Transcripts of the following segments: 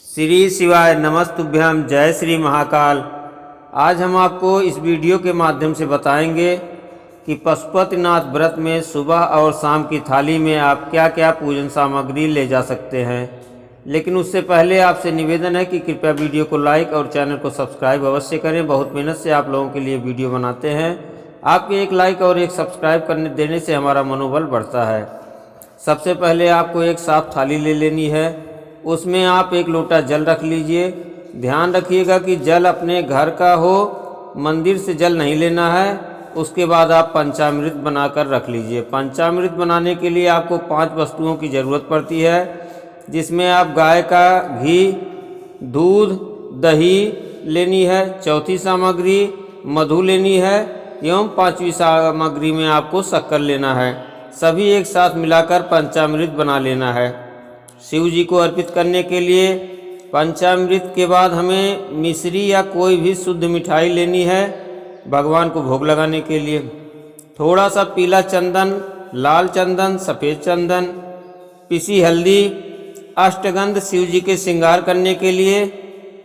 श्री शिवाय नमस्तुभ्यम। जय श्री महाकाल। आज हम आपको इस वीडियो के माध्यम से बताएंगे कि पशुपतिनाथ व्रत में सुबह और शाम की थाली में आप क्या क्या पूजन सामग्री ले जा सकते हैं। लेकिन उससे पहले आपसे निवेदन है कि कृपया वीडियो को लाइक और चैनल को सब्सक्राइब अवश्य करें। बहुत मेहनत से आप लोगों के लिए वीडियो बनाते हैं। आपके एक लाइक और एक सब्सक्राइब करने देने से हमारा मनोबल बढ़ता है। सबसे पहले आपको एक साफ थाली ले लेनी है। उसमें आप एक लोटा जल रख लीजिए। ध्यान रखिएगा कि जल अपने घर का हो, मंदिर से जल नहीं लेना है। उसके बाद आप पंचामृत बनाकर रख लीजिए। पंचामृत बनाने के लिए आपको 5 वस्तुओं की ज़रूरत पड़ती है, जिसमें आप गाय का घी, दूध, दही लेनी है। चौथी सामग्री मधु लेनी है एवं 5वीं सामग्री में आपको शक्कर लेना है। सभी एक साथ मिलाकर पंचामृत बना लेना है। शिव जी को अर्पित करने के लिए पंचामृत के बाद हमें मिश्री या कोई भी शुद्ध मिठाई लेनी है भगवान को भोग लगाने के लिए। थोड़ा सा पीला चंदन, लाल चंदन, सफ़ेद चंदन, पिसी हल्दी, अष्टगंध शिव जी के श्रृंगार करने के लिए।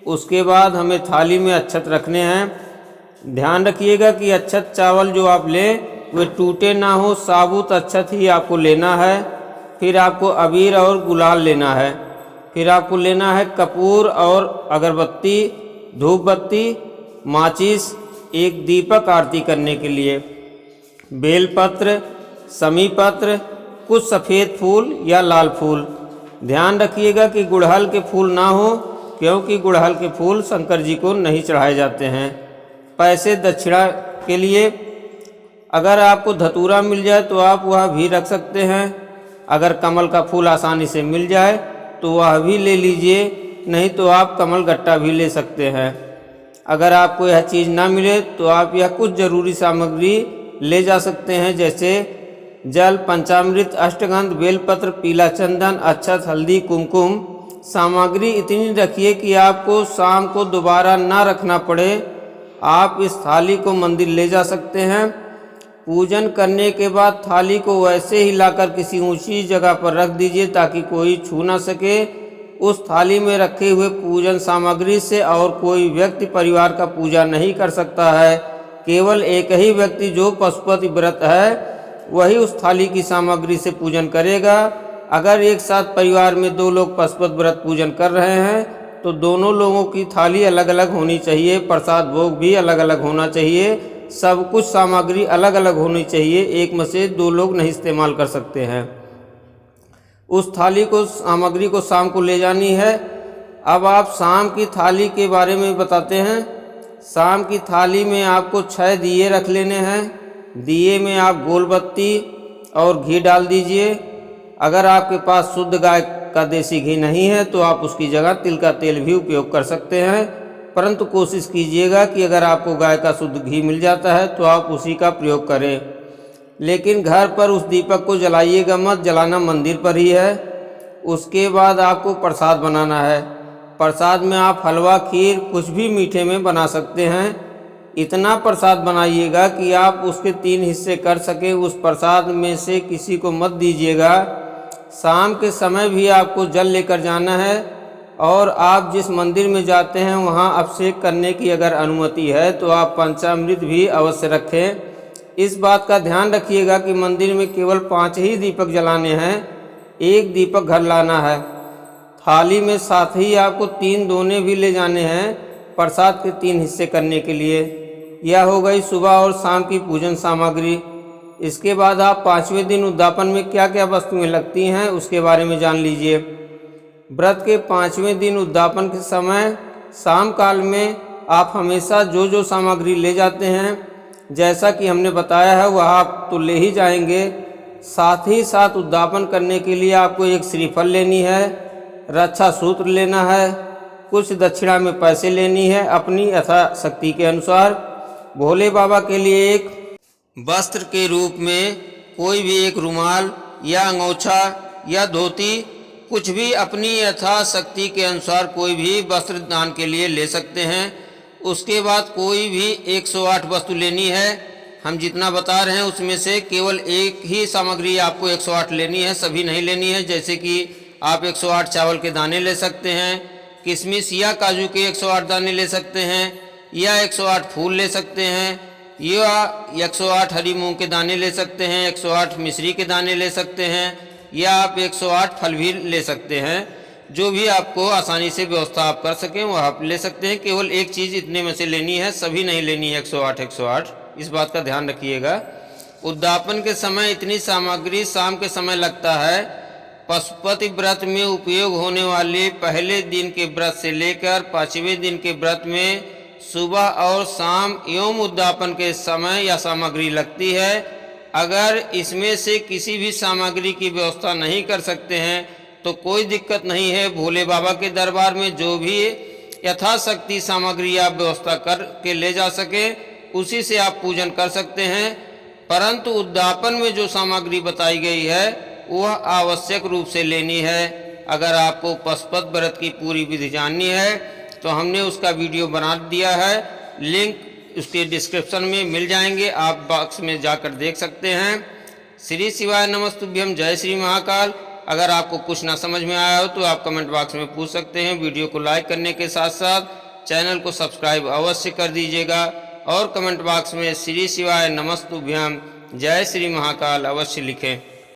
उसके बाद हमें थाली में अक्षत रखने हैं। ध्यान रखिएगा कि अक्षत चावल जो आप लें वे टूटे ना हो, साबुत अक्षत ही आपको लेना है। फिर आपको अबीर और गुलाल लेना है। फिर आपको लेना है कपूर और अगरबत्ती, धूप बत्ती, माचिस, एक दीपक आरती करने के लिए, बेलपत्र, समी पत्र, कुछ सफ़ेद फूल या लाल फूल। ध्यान रखिएगा कि गुड़हल के फूल ना हो, क्योंकि गुड़हल के फूल शंकर जी को नहीं चढ़ाए जाते हैं। पैसे दक्षिणा के लिए अगर आपको धतूरा मिल जाए तो आप वह भी रख सकते हैं। अगर कमल का फूल आसानी से मिल जाए तो वह भी ले लीजिए, नहीं तो आप कमल गट्टा भी ले सकते हैं। अगर आपको यह चीज़ ना मिले तो आप यह कुछ ज़रूरी सामग्री ले जा सकते हैं, जैसे जल, पंचामृत, अष्टगंध, बेलपत्र, पीला चंदन, अक्षत, हल्दी, कुमकुम। सामग्री इतनी रखिए कि आपको शाम को दोबारा ना रखना पड़े। आप इस थाली को मंदिर ले जा सकते हैं। पूजन करने के बाद थाली को वैसे ही लाकर किसी ऊंची जगह पर रख दीजिए ताकि कोई छू ना सके। उस थाली में रखे हुए पूजन सामग्री से और कोई व्यक्ति परिवार का पूजा नहीं कर सकता है। केवल एक ही व्यक्ति जो पशुपति व्रत है वही उस थाली की सामग्री से पूजन करेगा। अगर एक साथ परिवार में 2 लोग पशुपति व्रत पूजन कर रहे हैं तो दोनों लोगों की थाली अलग अलग होनी चाहिए। प्रसाद भोग भी अलग अलग होना चाहिए। सब कुछ सामग्री अलग अलग होनी चाहिए। एक में से 2 लोग नहीं इस्तेमाल कर सकते हैं। उस थाली को, सामग्री को शाम को ले जानी है। अब आप शाम की थाली के बारे में बताते हैं। शाम की थाली में आपको 6 दिए रख लेने हैं। दिए में आप गोल बत्ती और घी डाल दीजिए। अगर आपके पास शुद्ध गाय का देसी घी नहीं है तो आप उसकी जगह तिल का तेल भी उपयोग कर सकते हैं, परंतु कोशिश कीजिएगा कि अगर आपको गाय का शुद्ध घी मिल जाता है तो आप उसी का प्रयोग करें। लेकिन घर पर उस दीपक को जलाइएगा मत, जलाना मंदिर पर ही है। उसके बाद आपको प्रसाद बनाना है। प्रसाद में आप हलवा, खीर, कुछ भी मीठे में बना सकते हैं। इतना प्रसाद बनाइएगा कि आप उसके 3 हिस्से कर सकें। उस प्रसाद में से किसी को मत दीजिएगा। शाम के समय भी आपको जल लेकर जाना है और आप जिस मंदिर में जाते हैं वहाँ अभिषेक करने की अगर अनुमति है तो आप पंचामृत भी अवश्य रखें। इस बात का ध्यान रखिएगा कि मंदिर में केवल 5 ही दीपक जलाने हैं। 1 दीपक घर लाना है। थाली में साथ ही आपको 3 दोने भी ले जाने हैं प्रसाद के 3 हिस्से करने के लिए। यह हो गई सुबह और शाम की पूजन सामग्री। इसके बाद आप 5वें दिन उद्यापन में क्या क्या वस्तुएं लगती हैं उसके बारे में जान लीजिए। व्रत के 5वें दिन उद्यापन के समय शाम काल में आप हमेशा जो जो सामग्री ले जाते हैं, जैसा कि हमने बताया है, वह आप तो ले ही जाएंगे। साथ ही साथ उद्यापन करने के लिए आपको एक श्रीफल लेनी है, रक्षा सूत्र लेना है, कुछ दक्षिणा में पैसे लेनी है अपनी यथाशक्ति के अनुसार। भोले बाबा के लिए एक वस्त्र के रूप में कोई भी एक रुमाल या अंगोछा या धोती, कुछ भी अपनी यथाशक्ति के अनुसार कोई भी वस्त्र दान के लिए ले सकते हैं। उसके बाद कोई भी 108 वस्तु लेनी है। हम जितना बता रहे हैं उसमें से केवल एक ही सामग्री आपको 108 लेनी है, सभी नहीं लेनी है। जैसे कि आप 108 चावल के दाने ले सकते हैं, किशमिश या काजू के 108 दाने ले सकते हैं, या 108 फूल ले सकते हैं, या 108 हरी मूंग के दाने ले सकते हैं, 108 मिश्री के दाने ले सकते हैं, या आप 108 फल भी ले सकते हैं। जो भी आपको आसानी से व्यवस्था आप कर सकें वो आप ले सकते हैं। केवल एक चीज़ इतने में से लेनी है, सभी नहीं लेनी है 108, इस बात का ध्यान रखिएगा। उद्यापन के समय इतनी सामग्री शाम के समय लगता है। पशुपति व्रत में उपयोग होने वाले पहले दिन के व्रत से लेकर 5वें दिन के व्रत में सुबह और शाम एवं उद्यापन के समय या सामग्री लगती है। अगर इसमें से किसी भी सामग्री की व्यवस्था नहीं कर सकते हैं तो कोई दिक्कत नहीं है। भोले बाबा के दरबार में जो भी यथाशक्ति सामग्री आप व्यवस्था कर के ले जा सके उसी से आप पूजन कर सकते हैं। परंतु उद्यापन में जो सामग्री बताई गई है वह आवश्यक रूप से लेनी है। अगर आपको पशुपत व्रत की पूरी विधि जाननी है तो हमने उसका वीडियो बना दिया है, लिंक उसके डिस्क्रिप्शन में मिल जाएंगे, आप बॉक्स में जाकर देख सकते हैं। श्री शिवाय नमस्तुभ्यम, जय श्री महाकाल। अगर आपको कुछ ना समझ में आया हो तो आप कमेंट बॉक्स में पूछ सकते हैं। वीडियो को लाइक करने के साथ साथ चैनल को सब्सक्राइब अवश्य कर दीजिएगा और कमेंट बॉक्स में श्री शिवाय नमस्तुभ्यम, जय श्री महाकाल अवश्य लिखें।